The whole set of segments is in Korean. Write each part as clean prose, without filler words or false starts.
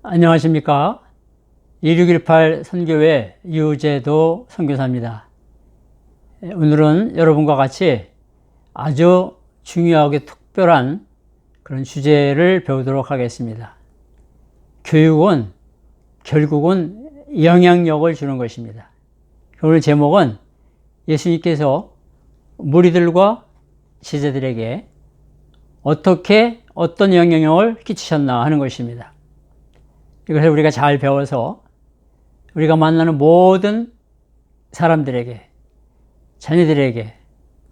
안녕하십니까. 2618 선교회 유재도 선교사입니다. 오늘은 여러분과 같이 아주 중요하게 특별한 그런 주제를 배우도록 하겠습니다. 교육은 결국은 영향력을 주는 것입니다. 오늘 제목은 예수님께서 무리들과 제자들에게 어떤 영향력을 끼치셨나 하는 것입니다. 이것을 우리가 잘 배워서 우리가 만나는 모든 사람들에게, 자녀들에게,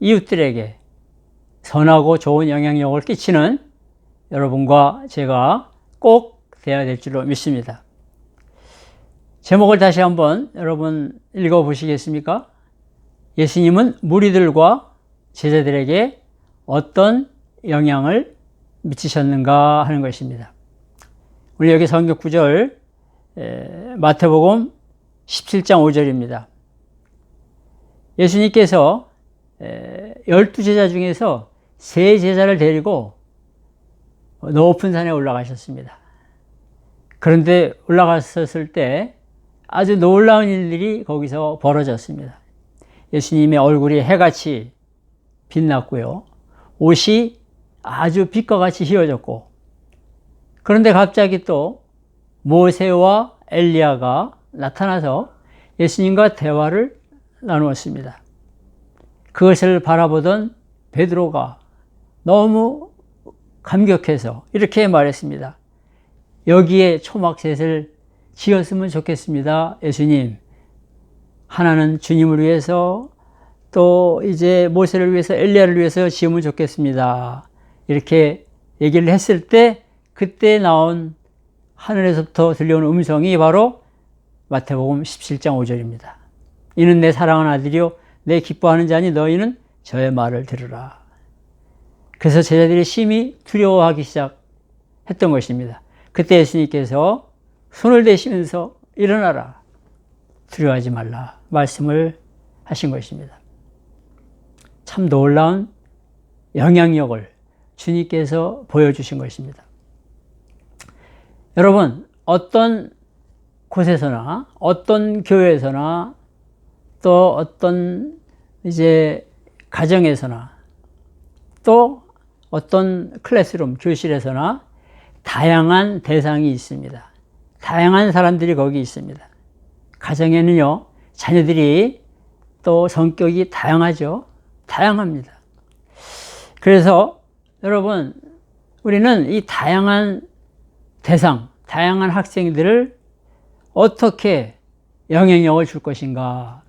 이웃들에게 선하고 좋은 영향력을 끼치는 여러분과 제가 꼭 되어야 될 줄로 믿습니다. 제목을 다시 한번 여러분 읽어보시겠습니까? 예수님은 무리들과 제자들에게 어떤 영향을 미치셨는가 하는 것입니다. 우리 여기 성경 구절 마태복음 17장 5절입니다. 예수님께서 12제자 중에서 3제자를 데리고 높은 산에 올라가셨습니다. 그런데 올라갔었을 때 아주 놀라운 일들이 거기서 벌어졌습니다. 예수님의 얼굴이 해같이 빛났고요. 옷이 아주 빛과 같이 휘어졌고, 그런데 갑자기 또 모세와 엘리야가 나타나서 예수님과 대화를 나누었습니다. 그것을 바라보던 베드로가 너무 감격해서 이렇게 말했습니다. 여기에 초막셋을 지었으면 좋겠습니다. 예수님, 하나는 주님을 위해서, 또 이제 모세를 위해서, 엘리야를 위해서 지으면 좋겠습니다. 이렇게 얘기를 했을 때 그때 나온 하늘에서부터 들려오는 음성이 바로 마태복음 17장 5절입니다. 이는 내 사랑하는 아들이요 내 기뻐하는 자니 너희는 저의 말을 들으라. 그래서 제자들이 심히 두려워하기 시작했던 것입니다. 그때 예수님께서 손을 대시면서 일어나라, 두려워하지 말라 말씀을 하신 것입니다. 참 놀라운 영향력을 주님께서 보여주신 것입니다. 여러분, 어떤 곳에서나, 어떤 교회에서나, 또 어떤 이제 가정에서나, 또 어떤 클래스룸, 교실에서나 다양한 대상이 있습니다. 다양한 사람들이 거기 있습니다. 가정에는요, 자녀들이 또 성격이 다양하죠. 다양합니다. 그래서 여러분, 우리는 이 다양한 대상, 다양한 학생들을 어떻게 영향력을 줄 것인가,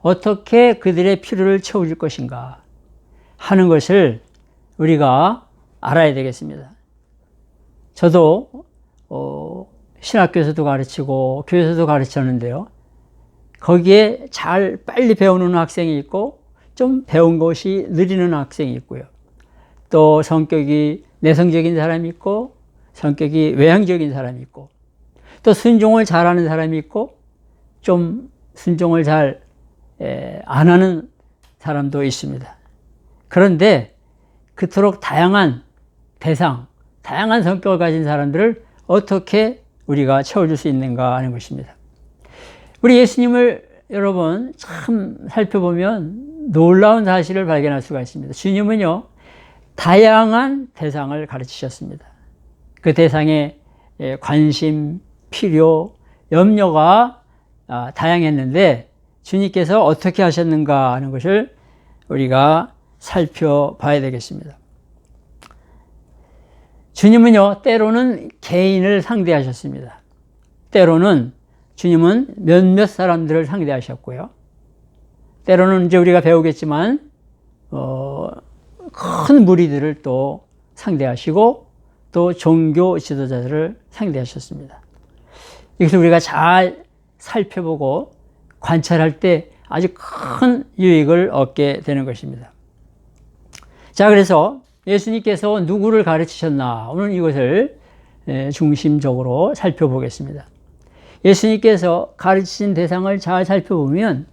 어떻게 그들의 필요를 채워줄 것인가 하는 것을 우리가 알아야 되겠습니다. 저도 신학교에서도 가르치고 교회에서도 가르쳤는데요. 거기에 빨리 배우는 학생이 있고 좀 배운 것이 느리는 학생이 있고요. 또 성격이 내성적인 사람이 있고 성격이 외향적인 사람이 있고, 또 순종을 잘하는 사람이 있고 좀 순종을 잘 안 하는 사람도 있습니다. 그런데 그토록 다양한 대상, 다양한 성격을 가진 사람들을 어떻게 우리가 채워줄 수 있는가 하는 것입니다. 우리 예수님을 여러분 참 살펴보면 놀라운 사실을 발견할 수가 있습니다. 주님은요, 다양한 대상을 가르치셨습니다. 그 대상의 관심, 필요, 염려가 다양했는데 주님께서 어떻게 하셨는가 하는 것을 우리가 살펴봐야 되겠습니다. 주님은요, 때로는 개인을 상대하셨습니다. 때로는 주님은 몇몇 사람들을 상대하셨고요. 때로는 이제 우리가 배우겠지만 큰 무리들을 또 상대하시고 또 종교 지도자들을 상대하셨습니다. 이것을 우리가 잘 살펴보고 관찰할 때 아주 큰 유익을 얻게 되는 것입니다. 자, 그래서 예수님께서 누구를 가르치셨나, 오늘 이것을 중심적으로 살펴보겠습니다. 예수님께서 가르치신 대상을 잘 살펴보면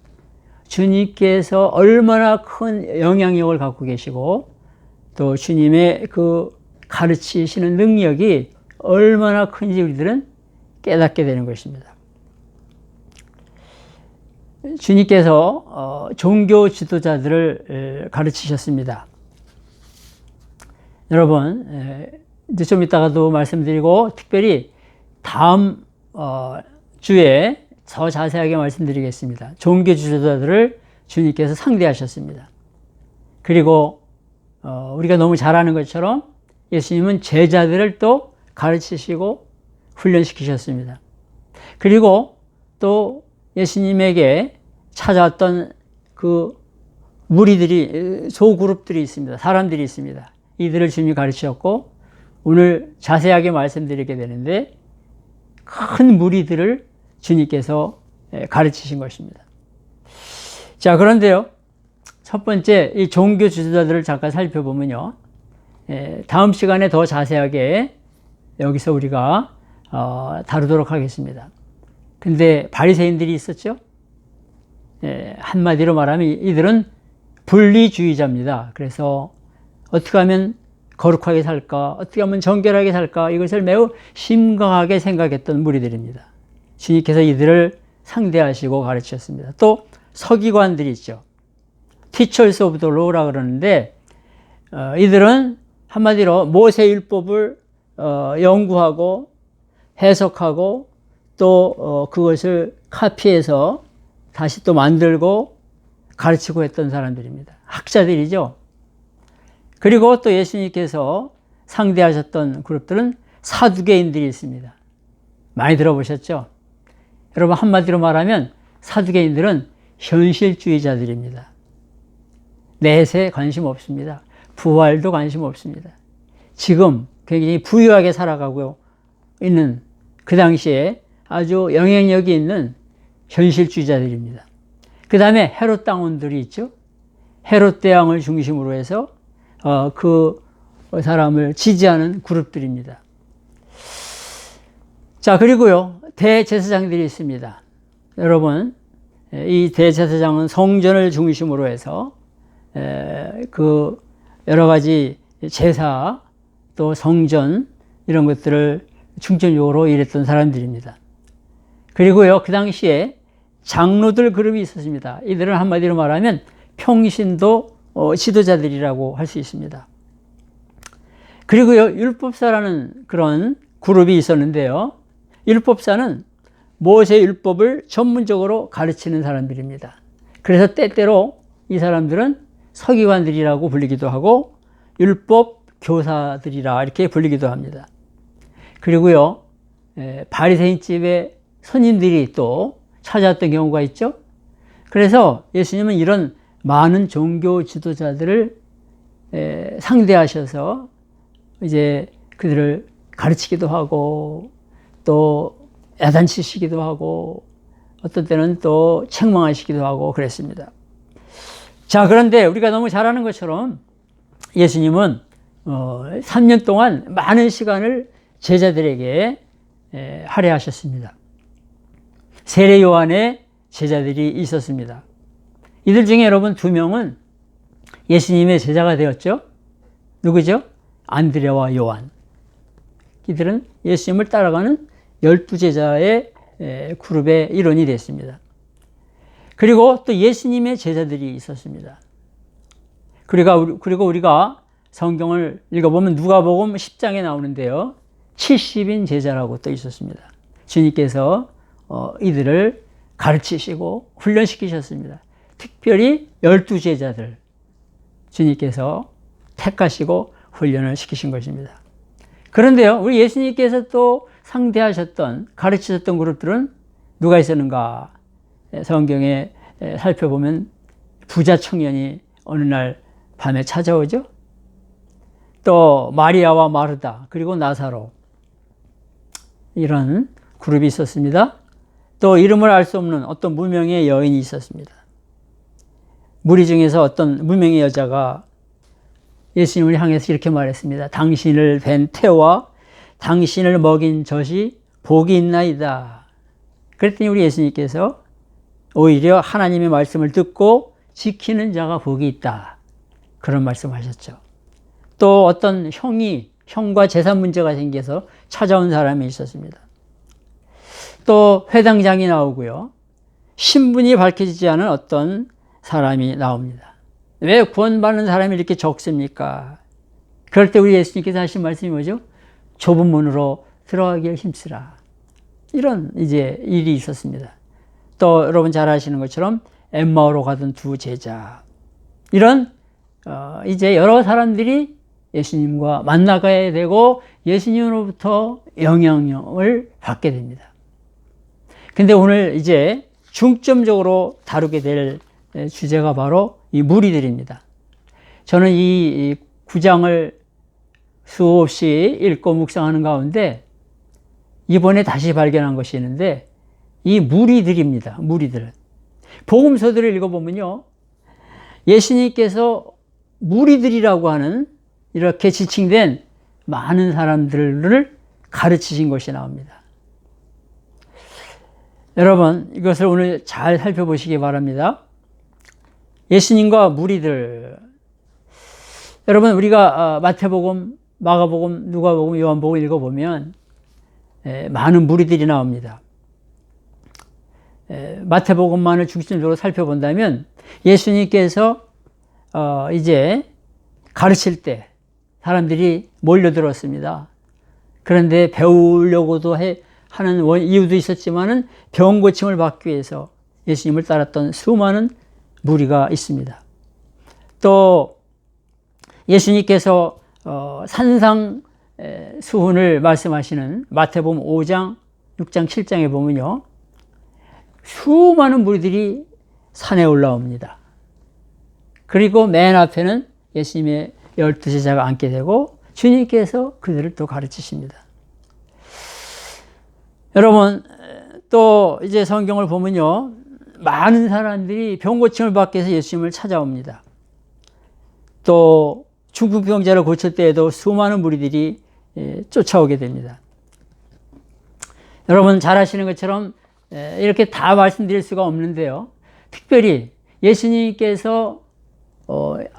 주님께서 얼마나 큰 영향력을 갖고 계시고 또 주님의 그 가르치시는 능력이 얼마나 큰지 우리들은 깨닫게 되는 것입니다. 주님께서 종교 지도자들을 가르치셨습니다. 여러분, 이제 좀 이따가도 말씀드리고 특별히 다음 주에 더 자세하게 말씀드리겠습니다. 종교 지도자들을 주님께서 상대하셨습니다. 그리고 우리가 너무 잘 아는 것처럼 예수님은 제자들을 또 가르치시고 훈련시키셨습니다. 그리고 또 예수님에게 찾아왔던 그 무리들이, 소그룹들이 있습니다. 사람들이 있습니다. 이들을 주님이 가르치셨고, 오늘 자세하게 말씀드리게 되는데, 큰 무리들을 주님께서 가르치신 것입니다. 자, 그런데요, 첫 번째, 이 종교 지도자들을 잠깐 살펴보면요, 다음 시간에 더 자세하게 여기서 우리가 다루도록 하겠습니다. 근데 바리새인들이 있었죠. 한마디로 말하면 이들은 분리주의자입니다. 그래서 어떻게 하면 거룩하게 살까, 어떻게 하면 정결하게 살까, 이것을 매우 심각하게 생각했던 무리들입니다. 주님께서 이들을 상대하시고 가르치셨습니다. 또 서기관들이 있죠. Teachers of the Law라 그러는데 이들은 한마디로 모세율법을 연구하고 해석하고 또 그것을 카피해서 다시 또 만들고 가르치고 했던 사람들입니다. 학자들이죠. 그리고 또 예수님께서 상대하셨던 그룹들은 사두개인들이 있습니다. 많이 들어보셨죠? 여러분, 한마디로 말하면 사두개인들은 현실주의자들입니다. 내세에 관심 없습니다. 부활도 관심 없습니다. 지금 굉장히 부유하게 살아가고 있는 그 당시에 아주 영향력이 있는 현실주의자들입니다. 그 다음에 헤롯 당원들이 있죠. 헤롯 대왕을 중심으로 해서 그 사람을 지지하는 그룹들입니다. 자, 그리고요, 대제사장들이 있습니다. 여러분, 이 대제사장은 성전을 중심으로 해서 그 여러 가지 제사 또 성전 이런 것들을 중점적으로 일했던 사람들입니다. 그리고요, 그 당시에 장로들 그룹이 있었습니다. 이들은 한마디로 말하면 평신도 지도자들이라고 할 수 있습니다. 그리고요, 율법사라는 그런 그룹이 있었는데요. 율법사는 모세 율법을 전문적으로 가르치는 사람들입니다. 그래서 때때로 이 사람들은 서기관들이라고 불리기도 하고 율법 교사들이라 이렇게 불리기도 합니다. 그리고요, 바리새인 집에 손님들이 또 찾아왔던 경우가 있죠. 그래서 예수님은 이런 많은 종교 지도자들을 상대하셔서 이제 그들을 가르치기도 하고 또 야단치시기도 하고 어떤 때는 또 책망하시기도 하고 그랬습니다. 자, 그런데 우리가 너무 잘 아는 것처럼 예수님은 3년 동안 많은 시간을 제자들에게 할애하셨습니다. 세례 요한의 제자들이 있었습니다. 이들 중에 여러분 2명은 예수님의 제자가 되었죠. 누구죠? 안드레와 요한. 이들은 예수님을 따라가는 12제자의 그룹의 일원이 됐습니다. 그리고 또 예수님의 제자들이 있었습니다. 그리고 우리가 성경을 읽어보면 누가복음 10장에 나오는데요. 70인 제자라고 또 있었습니다. 주님께서 이들을 가르치시고 훈련시키셨습니다. 특별히 12제자들 주님께서 택하시고 훈련을 시키신 것입니다. 그런데요, 우리 예수님께서 또 상대하셨던, 가르치셨던 그룹들은 누가 있었는가? 성경에 살펴보면 부자 청년이 어느 날 밤에 찾아오죠. 또 마리아와 마르다, 그리고 나사로, 이런 그룹이 있었습니다. 또 이름을 알 수 없는 어떤 무명의 여인이 있었습니다. 무리 중에서 어떤 무명의 여자가 예수님을 향해서 이렇게 말했습니다. 당신을 뵌 태와 당신을 먹인 젖이 복이 있나이다. 그랬더니 우리 예수님께서 오히려 하나님의 말씀을 듣고 지키는 자가 복이 있다. 그런 말씀하셨죠. 또 어떤 형과 재산 문제가 생겨서 찾아온 사람이 있었습니다. 또 회당장이 나오고요. 신분이 밝혀지지 않은 어떤 사람이 나옵니다. 왜 구원받는 사람이 이렇게 적습니까? 그럴 때 우리 예수님께서 하신 말씀이 뭐죠? 좁은 문으로 들어가기를 힘쓰라. 이런 이제 일이 있었습니다. 또 여러분 잘 아시는 것처럼 엠마오로 가던 두 제자. 이런 이제 여러 사람들이 예수님과 만나가야 되고 예수님으로부터 영향을 받게 됩니다. 근데 오늘 이제 중점적으로 다루게 될 주제가 바로 이 무리들입니다. 저는 이 9장을 수없이 읽고 묵상하는 가운데 이번에 다시 발견한 것이 있는데 이 무리들입니다. 무리들. 복음서들을 읽어보면요. 예수님께서 무리들이라고 하는 이렇게 지칭된 많은 사람들을 가르치신 것이 나옵니다. 여러분, 이것을 오늘 잘 살펴보시기 바랍니다. 예수님과 무리들. 여러분, 우리가 마태복음, 마가복음, 누가복음, 요한복음 읽어보면 많은 무리들이 나옵니다. 마태복음만을 중심적으로 살펴본다면 예수님께서 이제 가르칠 때 사람들이 몰려들었습니다. 그런데 배우려고도 하는 이유도 있었지만은 병 고침을 받기 위해서 예수님을 따랐던 수많은 무리가 있습니다. 또 예수님께서 산상 수훈을 말씀하시는 마태복음 5장, 6장, 7장에 보면요. 수많은 무리들이 산에 올라옵니다. 그리고 맨 앞에는 예수님의 12제자가 앉게 되고 주님께서 그들을 또 가르치십니다. 여러분, 또 이제 성경을 보면요. 많은 사람들이 병고침을 받기 위해서 예수님을 찾아옵니다. 또 중풍병자를 고칠 때에도 수많은 무리들이 쫓아오게 됩니다. 여러분 잘 아시는 것처럼 이렇게 다 말씀드릴 수가 없는데요. 특별히 예수님께서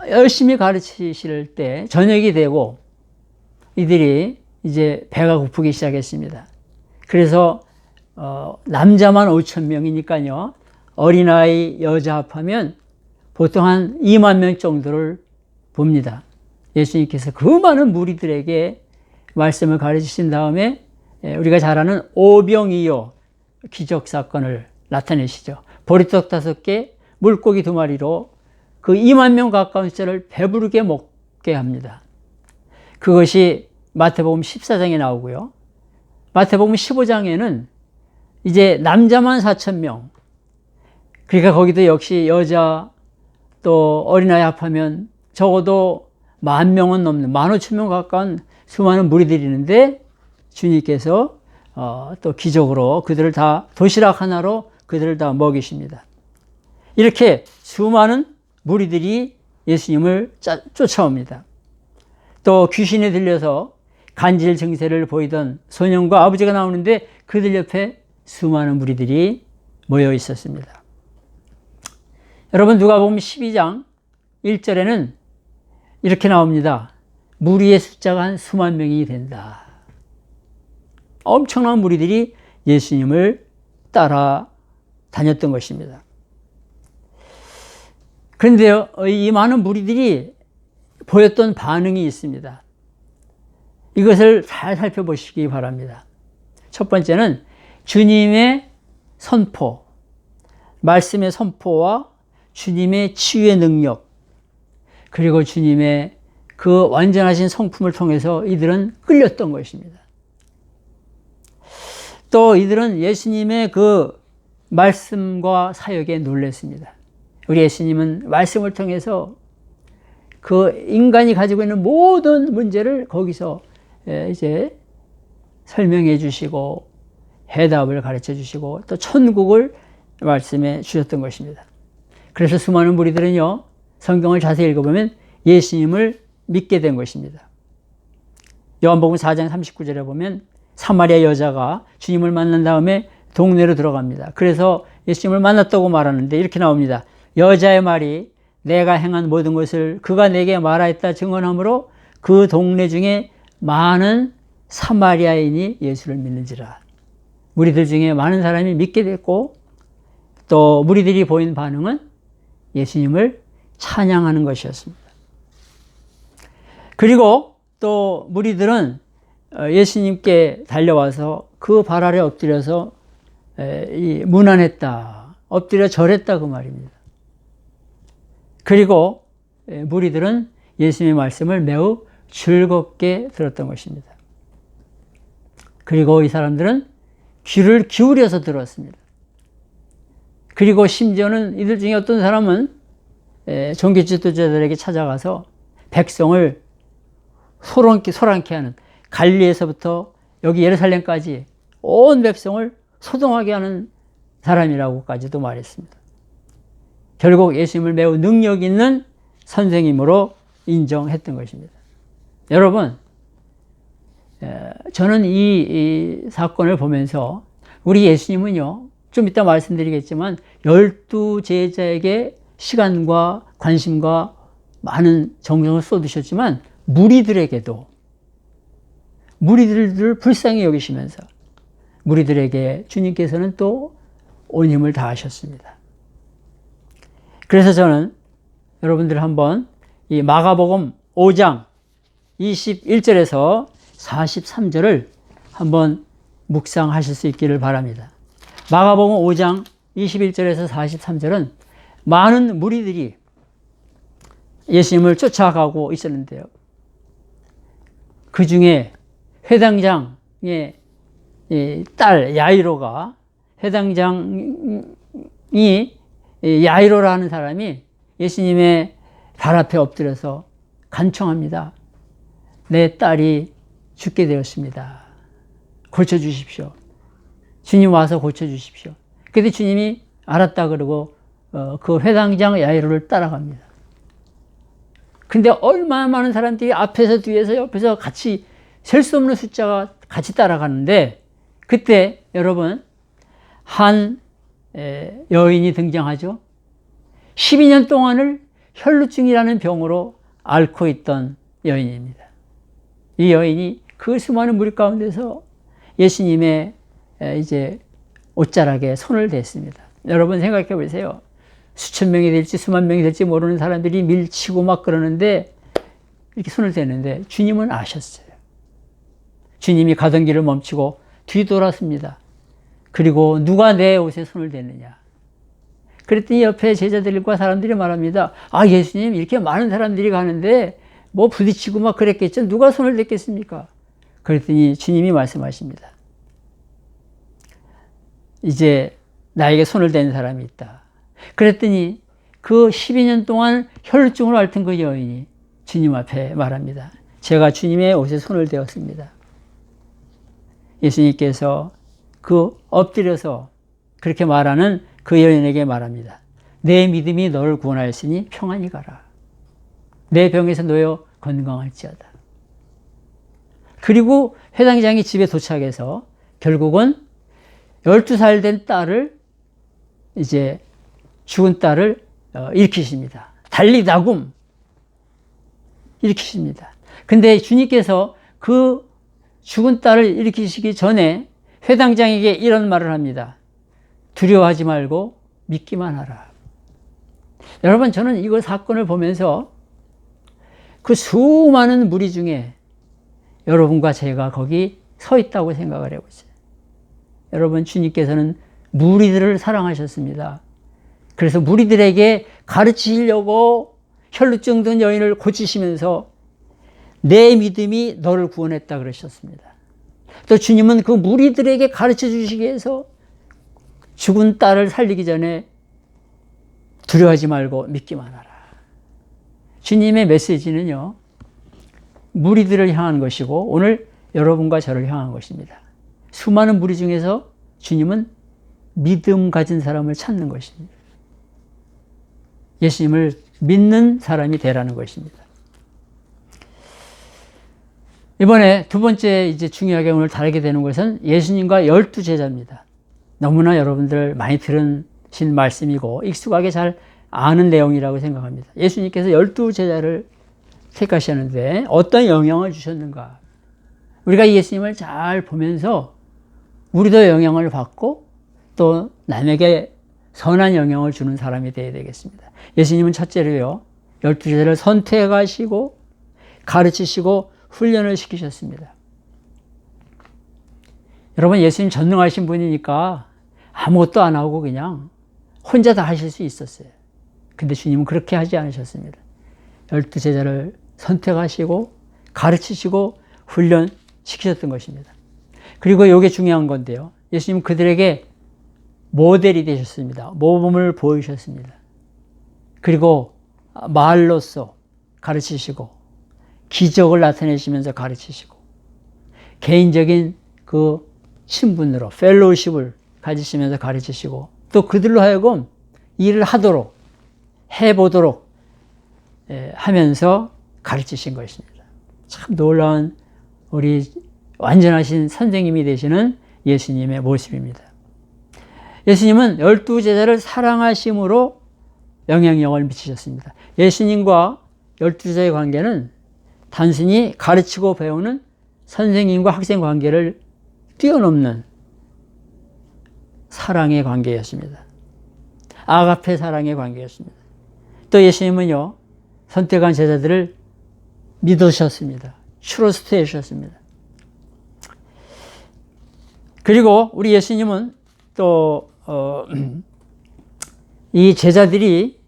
열심히 가르치실 때 저녁이 되고 이들이 이제 배가 고프기 시작했습니다. 그래서 남자만 5,000명이니까요. 어린아이, 여자 합하면 보통 한 2만 명 정도를 봅니다. 예수님께서 그 많은 무리들에게 말씀을 가르치신 다음에 우리가 잘 아는 오병이어 기적사건을 나타내시죠. 보리떡 5개, 물고기 2마리로 그 2만 명 가까운 숫자를 배부르게 먹게 합니다. 그것이 마태복음 14장에 나오고요. 마태복음 15장에는 이제 남자만 4,000명, 그러니까 거기도 역시 여자 또 어린아이 합하면 적어도 10,000명은 넘는 15,000명 가까운 수많은 무리들이 있는데 주님께서 또 기적으로 그들을 다 도시락 하나로 그들을 다 먹이십니다. 이렇게 수많은 무리들이 예수님을 쫓아옵니다. 또 귀신에 들려서 간질 증세를 보이던 소년과 아버지가 나오는데 그들 옆에 수많은 무리들이 모여 있었습니다. 여러분 누가복음 12장 1절에는 이렇게 나옵니다. 무리의 숫자가 한 수만 명이 된다. 엄청난 무리들이 예수님을 따라 다녔던 것입니다. 그런데요, 이 많은 무리들이 보였던 반응이 있습니다. 이것을 잘 살펴보시기 바랍니다. 첫 번째는 주님의 선포, 말씀의 선포와 주님의 치유의 능력, 그리고 주님의 그 완전하신 성품을 통해서 이들은 끌렸던 것입니다. 또 이들은 예수님의 그 말씀과 사역에 놀랐습니다. 우리 예수님은 말씀을 통해서 그 인간이 가지고 있는 모든 문제를 거기서 이제 설명해 주시고 해답을 가르쳐 주시고 또 천국을 말씀해 주셨던 것입니다. 그래서 수많은 무리들은요, 성경을 자세히 읽어보면 예수님을 믿게 된 것입니다. 요한복음 4장 39절에 보면 사마리아 여자가 주님을 만난 다음에 동네로 들어갑니다. 그래서 예수님을 만났다고 말하는데 이렇게 나옵니다. 여자의 말이 내가 행한 모든 것을 그가 내게 말하였다 증언하므로 그 동네 중에 많은 사마리아인이 예수를 믿는지라. 무리들 중에 많은 사람이 믿게 됐고, 또 무리들이 보인 반응은 예수님을 찬양하는 것이었습니다. 그리고 또 무리들은 예수님께 달려와서 그 발 아래 엎드려서 문안했다, 엎드려 절했다 그 말입니다. 그리고 무리들은 예수님의 말씀을 매우 즐겁게 들었던 것입니다. 그리고 이 사람들은 귀를 기울여서 들었습니다. 그리고 심지어는 이들 중에 어떤 사람은 종교 지도자들에게 찾아가서 백성을 소란케 하는, 갈릴리에서부터 여기 예루살렘까지 온 백성을 소동하게 하는 사람이라고까지도 말했습니다. 결국 예수님을 매우 능력 있는 선생님으로 인정했던 것입니다. 여러분, 저는 이 사건을 보면서 우리 예수님은요, 좀 이따 말씀드리겠지만 12제자에게 시간과 관심과 많은 정성을 쏟으셨지만 무리들에게도, 무리들을 불쌍히 여기시면서 무리들에게 주님께서는 또 온 힘을 다하셨습니다. 그래서 저는 여러분들 한번 이 마가복음 5장 21절에서 43절을 한번 묵상하실 수 있기를 바랍니다. 마가복음 5장 21절에서 43절은 많은 무리들이 예수님을 쫓아가고 있었는데요. 그 중에 회당장의 딸 야이로가, 회당장이 야이로라는 사람이 예수님의 발 앞에 엎드려서 간청합니다. 내 딸이 죽게 되었습니다. 고쳐주십시오. 주님 와서 고쳐주십시오. 그때 주님이 알았다 그러고 그 회당장 야이로를 따라갑니다. 근데 얼마나 많은 사람들이 앞에서 뒤에서 옆에서 같이 셀 수 없는 숫자가 같이 따라가는데, 그때 여러분 한 여인이 등장하죠. 12년 동안을 혈루증이라는 병으로 앓고 있던 여인입니다. 이 여인이 그 수많은 무리 가운데서 예수님의 이제 옷자락에 손을 댔습니다. 여러분 생각해 보세요. 수천 명이 될지 수만 명이 될지 모르는 사람들이 밀치고 막 그러는데 이렇게 손을 대는데 주님은 아셨어요. 주님이 가던 길을 멈추고 뒤돌았습니다. 그리고 누가 내 옷에 손을 댔느냐. 그랬더니 옆에 제자들과 사람들이 말합니다. 아, 예수님, 이렇게 많은 사람들이 가는데 뭐 부딪히고 막 그랬겠죠. 누가 손을 댔겠습니까? 그랬더니 주님이 말씀하십니다. 이제 나에게 손을 댄 사람이 있다. 그랬더니 그 12년 동안 혈루증으로 앓던 그 여인이 주님 앞에 말합니다. 제가 주님의 옷에 손을 대었습니다. 예수님께서 그 엎드려서 그렇게 말하는 그 여인에게 말합니다. 내 믿음이 너를 구원하였으니 평안히 가라. 내 병에서 놓여 건강할지어다. 그리고 회당장이 집에 도착해서 결국은 12살 된 딸을, 이제 죽은 딸을 일으키십니다. 달리다굼 일으키십니다. 근데 주님께서 그 죽은 딸을 일으키시기 전에 회당장에게 이런 말을 합니다. 두려워하지 말고 믿기만 하라. 여러분, 저는 이거 사건을 보면서 그 수많은 무리 중에 여러분과 제가 거기 서 있다고 생각을 해보세요. 여러분, 주님께서는 무리들을 사랑하셨습니다. 그래서 무리들에게 가르치려고 혈루증 든 여인을 고치시면서 내 믿음이 너를 구원했다 그러셨습니다. 또 주님은 그 무리들에게 가르쳐 주시기 위해서 죽은 딸을 살리기 전에 두려워하지 말고 믿기만 하라. 주님의 메시지는요, 무리들을 향한 것이고 오늘 여러분과 저를 향한 것입니다. 수많은 무리 중에서 주님은 믿음 가진 사람을 찾는 것입니다. 예수님을 믿는 사람이 되라는 것입니다. 이번에 두 번째 이제 중요하게 오늘 다루게 되는 것은 예수님과 12제자입니다. 너무나 여러분들 많이 들으신 말씀이고 익숙하게 잘 아는 내용이라고 생각합니다. 예수님께서 12제자를 택하셨는데 어떤 영향을 주셨는가? 우리가 예수님을 잘 보면서 우리도 영향을 받고 또 남에게 선한 영향을 주는 사람이 되어야 되겠습니다. 예수님은 첫째로요, 12제자를 선택하시고 가르치시고 훈련을 시키셨습니다. 여러분, 예수님 전능하신 분이니까 아무것도 안 하고 그냥 혼자 다 하실 수 있었어요. 근데 주님은 그렇게 하지 않으셨습니다. 12제자를 선택하시고 가르치시고 훈련시키셨던 것입니다. 그리고 이게 중요한 건데요. 예수님은 그들에게 모델이 되셨습니다. 모범을 보이셨습니다. 그리고 말로써 가르치시고 기적을 나타내시면서 가르치시고 개인적인 그 신분으로 펠로우십을 가지시면서 가르치시고 또 그들로 하여금 일을 하도록 해보도록 하면서 가르치신 것입니다. 참 놀라운 우리 완전하신 선생님이 되시는 예수님의 모습입니다. 예수님은 12제자를 사랑하심으로 영향력을 미치셨습니다. 예수님과 12제자의 관계는 단순히 가르치고 배우는 선생님과 학생 관계를 뛰어넘는 사랑의 관계였습니다. 아가페 사랑의 관계였습니다. 또 예수님은요, 선택한 제자들을 믿으셨습니다. 트러스트 해주셨습니다. 그리고 우리 예수님은 또 이 제자들이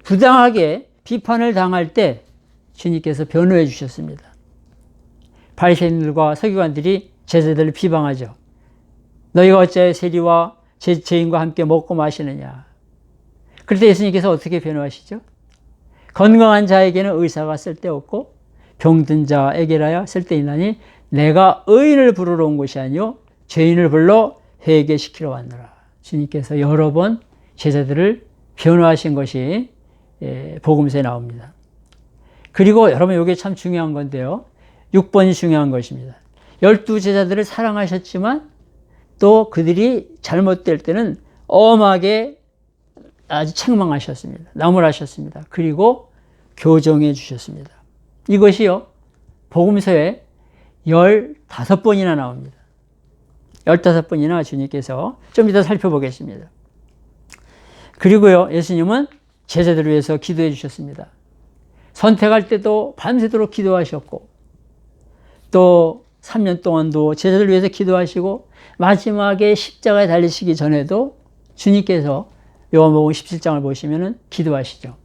부당하게 비판을 당할 때 주님께서 변호해 주셨습니다. 바리새인들과 서기관들이 제자들을 비방하죠. 너희가 어찌하여 세리와 죄인과 함께 먹고 마시느냐. 그럴 때 예수님께서 어떻게 변호하시죠? 건강한 자에게는 의사가 쓸데없고 병든 자에게라야 쓸데있나니 내가 의인을 부르러 온 것이 아니요 죄인을 불러 회개시키러 왔노라. 주님께서 여러 번 제자들을 변호하신 것이 복음서에 나옵니다. 그리고 여러분 이게 참 중요한 건데요. 6번이 중요한 것입니다. 12제자들을 사랑하셨지만 또 그들이 잘못될 때는 엄하게 아주 책망하셨습니다. 나무라셨습니다. 그리고 교정해 주셨습니다. 이것이요, 복음서에 15번이나 나옵니다. 15번이나 주님께서 좀 이따 살펴보겠습니다. 그리고요, 예수님은 제자들을 위해서 기도해 주셨습니다. 선택할 때도 밤새도록 기도하셨고 또 3년 동안도 제자들을 위해서 기도하시고 마지막에 십자가에 달리시기 전에도 주님께서 요한복음 17장을 보시면 기도하시죠.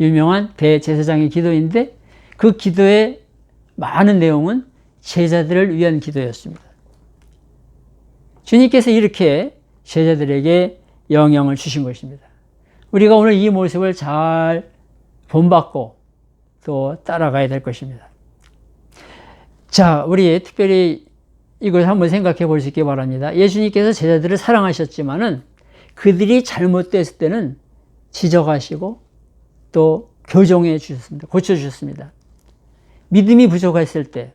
유명한 대제사장의 기도인데 그 기도의 많은 내용은 제자들을 위한 기도였습니다. 주님께서 이렇게 제자들에게 영향을 주신 것입니다. 우리가 오늘 이 모습을 잘 본받고 또 따라가야 될 것입니다. 자, 우리 특별히 이걸 한번 생각해 볼 수 있기 바랍니다. 예수님께서 제자들을 사랑하셨지만은 그들이 잘못됐을 때는 지적하시고 또 교정해 주셨습니다. 고쳐주셨습니다. 믿음이 부족했을 때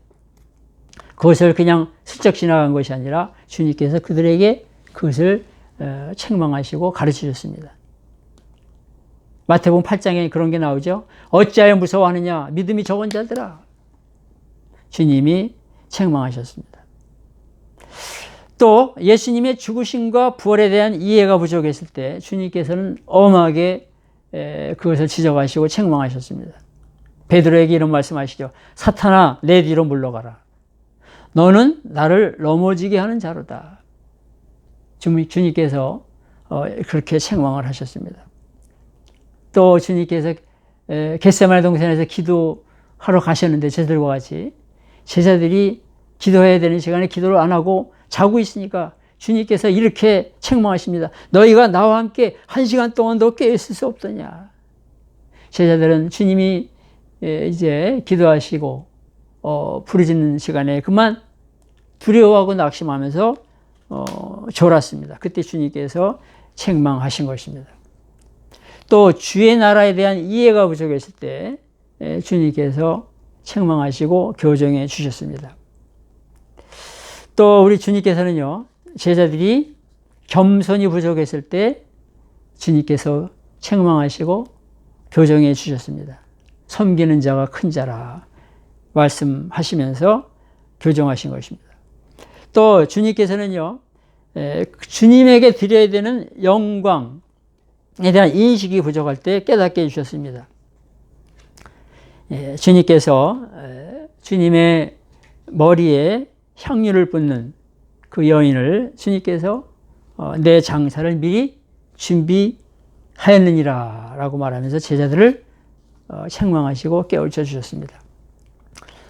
그것을 그냥 슬쩍 지나간 것이 아니라 주님께서 그들에게 그것을 책망하시고 가르쳐 주셨습니다. 마태복음 8장에 그런 게 나오죠. 어찌하여 무서워하느냐 믿음이 적은 자들아. 주님이 책망하셨습니다. 또 예수님의 죽으심과 부활에 대한 이해가 부족했을 때 주님께서는 엄하게 그것을 지적하시고 책망하셨습니다. 베드로에게 이런 말씀하시죠. 사탄아 내 뒤로 물러가라. 너는 나를 넘어지게 하는 자로다. 주님께서 그렇게 책망을 하셨습니다. 또 주님께서 겟세마네 동산에서 기도하러 가셨는데 제자들과 같이 제자들이 기도해야 되는 시간에 기도를 안 하고 자고 있으니까 주님께서 이렇게 책망하십니다. 너희가 나와 함께 1시간 동안도 깨어있을 수 없더냐. 제자들은 주님이 이제 기도하시고 부르짖는 시간에 그만 두려워하고 낙심하면서 졸았습니다. 그때 주님께서 책망하신 것입니다. 또 주의 나라에 대한 이해가 부족했을 때 주님께서 책망하시고 교정해 주셨습니다. 또 우리 주님께서는요, 제자들이 겸손이 부족했을 때 주님께서 책망하시고 교정해 주셨습니다. 섬기는 자가 큰 자라 말씀하시면서 교정하신 것입니다. 또 주님께서는요, 주님에게 드려야 되는 영광에 대한 인식이 부족할 때 깨닫게 해주셨습니다. 주님께서 주님의 머리에 향유를 붓는 그 여인을 주님께서 내 장사를 미리 준비하였느니라 라고 말하면서 제자들을 책망하시고 깨우쳐 주셨습니다.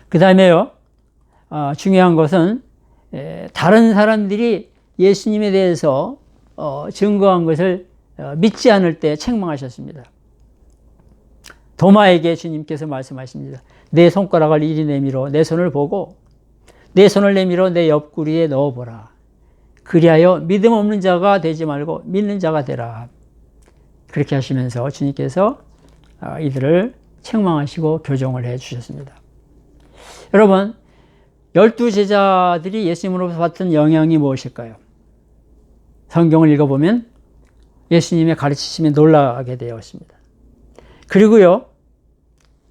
그 다음에요, 중요한 것은 다른 사람들이 예수님에 대해서 증거한 것을 믿지 않을 때 책망하셨습니다. 도마에게 주님께서 말씀하십니다. 내 손가락을 이리 내밀어 내 손을 보고 내 손을 내밀어 내 옆구리에 넣어보라. 그리하여 믿음 없는 자가 되지 말고 믿는 자가 되라. 그렇게 하시면서 주님께서 이들을 책망하시고 교정을 해 주셨습니다. 여러분, 12제자들이 예수님으로부터 받은 영향이 무엇일까요? 성경을 읽어보면 예수님의 가르치심에 놀라게 되었습니다. 그리고요,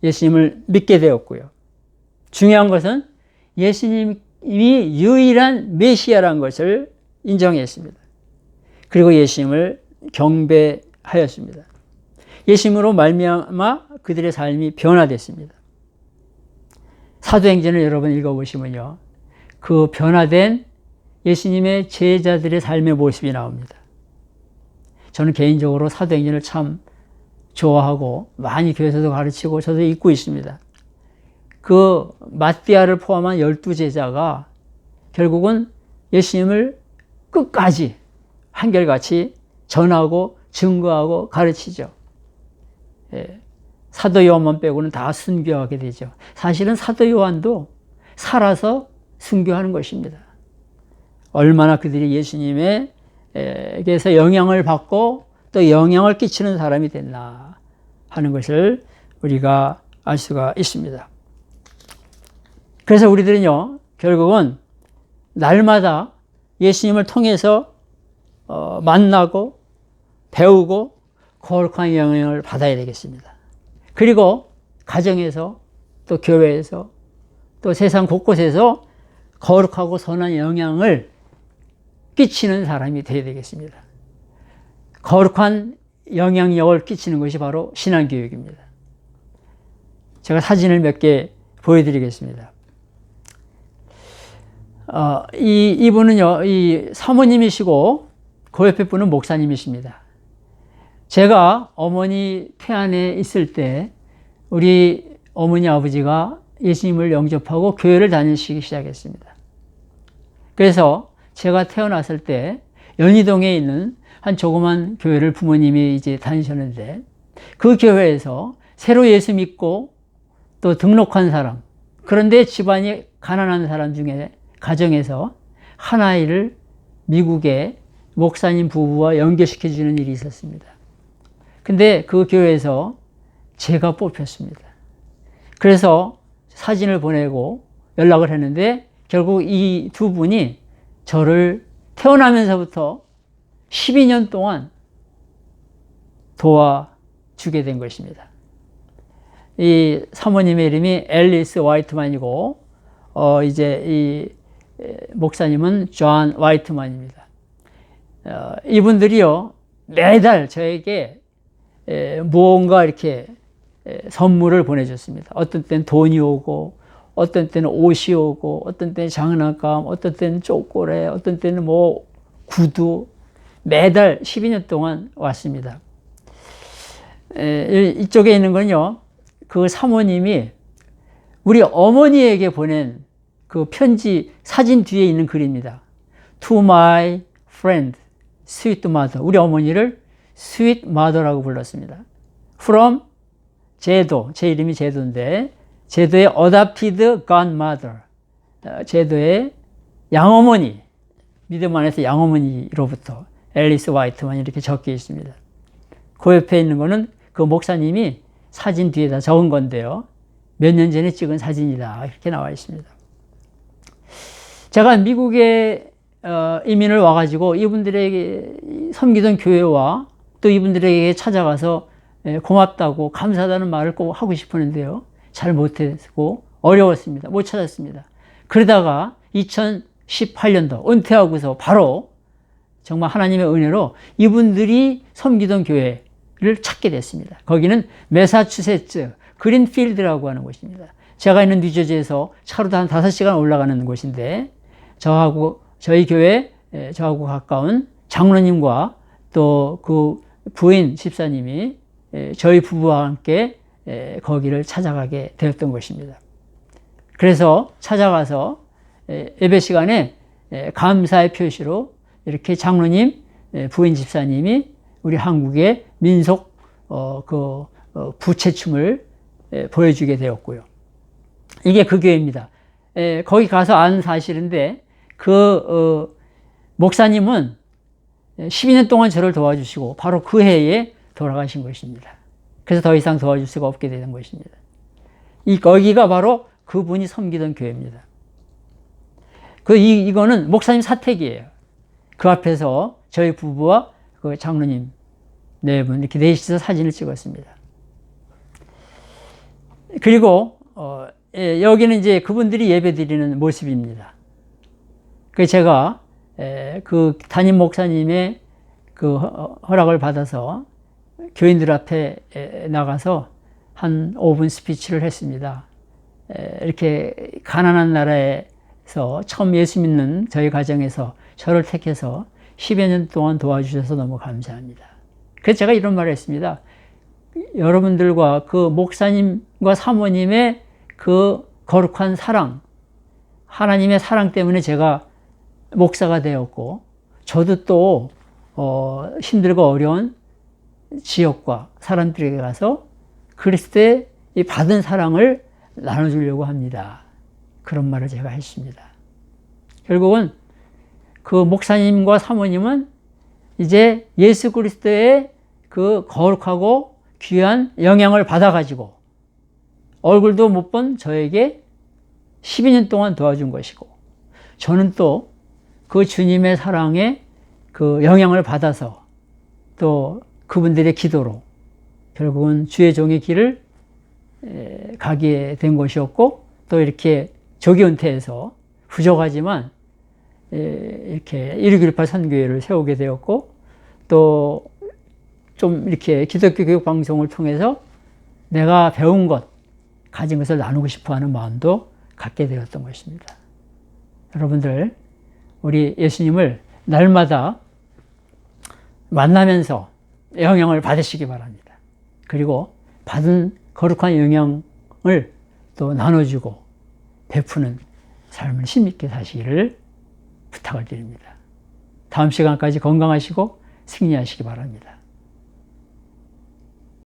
예수님을 믿게 되었고요. 중요한 것은 예수님이 유일한 메시아라는 것을 인정했습니다. 그리고 예수님을 경배하였습니다. 예수님으로 말미암아 그들의 삶이 변화됐습니다. 사도행전을 여러분 읽어보시면요, 그 변화된 예수님의 제자들의 삶의 모습이 나옵니다. 저는 개인적으로 사도행전을 참 좋아하고 많이 교회에서도 가르치고 저도 읽고 있습니다. 그 마띠아를 포함한 12제자가 결국은 예수님을 끝까지 한결같이 전하고 증거하고 가르치죠. 사도 요한만 빼고는 다 순교하게 되죠. 사실은 사도 요한도 살아서 순교하는 것입니다. 얼마나 그들이 예수님에게서 영향을 받고 또 영향을 끼치는 사람이 됐나 하는 것을 우리가 알 수가 있습니다. 그래서 우리들은요, 결국은 날마다 예수님을 통해서 만나고 배우고 거룩한 영향을 받아야 되겠습니다. 그리고 가정에서 또 교회에서 또 세상 곳곳에서 거룩하고 선한 영향을 끼치는 사람이 되어야 되겠습니다. 거룩한 영향력을 끼치는 것이 바로 신앙교육입니다. 제가 사진을 몇 개 보여드리겠습니다. 이분은요, 이 사모님이시고 그 옆에 분은 목사님이십니다. 제가 어머니 폐안에 있을 때 우리 어머니 아버지가 예수님을 영접하고 교회를 다니시기 시작했습니다. 그래서 제가 태어났을 때 연희동에 있는 한 조그만 교회를 부모님이 이제 다니셨는데 그 교회에서 새로 예수 믿고 또 등록한 사람, 그런데 집안이 가난한 사람 중에 가정에서 한 아이를 미국의 목사님 부부와 연결시켜주는 일이 있었습니다. 근데 그 교회에서 제가 뽑혔습니다. 그래서 사진을 보내고 연락을 했는데 결국 이 두 분이 저를 태어나면서부터 12년 동안 도와주게 된 것입니다. 이 사모님의 이름이 앨리스 화이트만이고, 이제 이 목사님은 존 화이트만입니다. 이분들이요, 매달 저에게 무언가 이렇게 선물을 보내줬습니다. 어떤 때는 돈이 오고, 어떤 때는 옷이 오고, 어떤 때는 장난감, 어떤 때는 초콜릿, 어떤 때는 뭐 구두, 매달 12년 동안 왔습니다. 이쪽에 있는 건요, 그 사모님이 우리 어머니에게 보낸 그 편지 사진 뒤에 있는 글입니다. To my friend, sweet mother. 우리 어머니를 sweet mother라고 불렀습니다. From 제도, 제 이름이 제도인데 제도의 adopted godmother, 제도의 양어머니, 믿음 안에서 양어머니로부터 앨리스 화이트만이 이렇게 적혀 있습니다. 그 옆에 있는 거는 그 목사님이 사진 뒤에다 적은 건데요. 몇 년 전에 찍은 사진이다. 이렇게 나와 있습니다. 제가 미국에 이민을 와가지고 이분들에게 섬기던 교회와 또 이분들에게 찾아가서 고맙다고 감사하다는 말을 꼭 하고 싶었는데요. 잘 못했고 어려웠습니다. 못 찾았습니다. 그러다가 18년도 은퇴하고서 바로 정말 하나님의 은혜로 이분들이 섬기던 교회를 찾게 됐습니다. 거기는 매사추세츠 그린필드라고 하는 곳입니다. 제가 있는 뉴저지에서 차로도 한 5시간 올라가는 곳인데 저희 교회 저하고 가까운 장로님과 또 그 부인 집사님이 저희 부부와 함께 거기를 찾아가게 되었던 것입니다. 그래서 찾아가서 예배 시간에 감사의 표시로 이렇게 장로님, 부인 집사님이 우리 한국의 민속 부채춤을 보여주게 되었고요. 이게 그 교회입니다. 거기 가서 안 사실인데 목사님은 12년 동안 저를 도와주시고 바로 그 해에 돌아가신 것입니다. 그래서 더 이상 도와줄 수가 없게 되는 것입니다. 거기가 바로 그분이 섬기던 교회입니다. 이거는 목사님 사택이에요. 그 앞에서 저희 부부와 그 장로님 4분 이렇게 넷이서 사진을 찍었습니다. 그리고 여기는 이제 그분들이 예배 드리는 모습입니다. 제가 그 담임 목사님의 그 허락을 받아서 교인들 앞에 나가서 한 5분 스피치를 했습니다. 이렇게 가난한 나라에서 처음 예수 믿는 저희 가정에서 저를 택해서 10여 년 동안 도와주셔서 너무 감사합니다. 그래서 제가 이런 말을 했습니다. 여러분들과 그 목사님과 사모님의 그 거룩한 사랑, 하나님의 사랑 때문에 제가 목사가 되었고, 저도 또 힘들고 어려운 지역과 사람들에게 가서 그리스도의 이 받은 사랑을 나눠주려고 합니다. 그런 말을 제가 했습니다. 결국은 그 목사님과 사모님은 이제 예수 그리스도의 그 거룩하고 귀한 영향을 받아가지고 얼굴도 못 본 저에게 12년 동안 도와준 것이고, 저는 또 그 주님의 사랑에 그 영향을 받아서 또 그분들의 기도로 결국은 주의 종의 길을 가게 된 것이었고, 또 이렇게 조기 은퇴해서 부족하지만 이렇게 1618 선교회를 세우게 되었고, 또 좀 이렇게 기독교 교육 방송을 통해서 내가 배운 것, 가진 것을 나누고 싶어 하는 마음도 갖게 되었던 것입니다. 여러분들, 우리 예수님을 날마다 만나면서 영향을 받으시기 바랍니다. 그리고 받은 거룩한 영향을 또 나눠주고 베푸는 삶을 힘있게 사시기를 부탁을 드립니다. 다음 시간까지 건강하시고 승리하시기 바랍니다.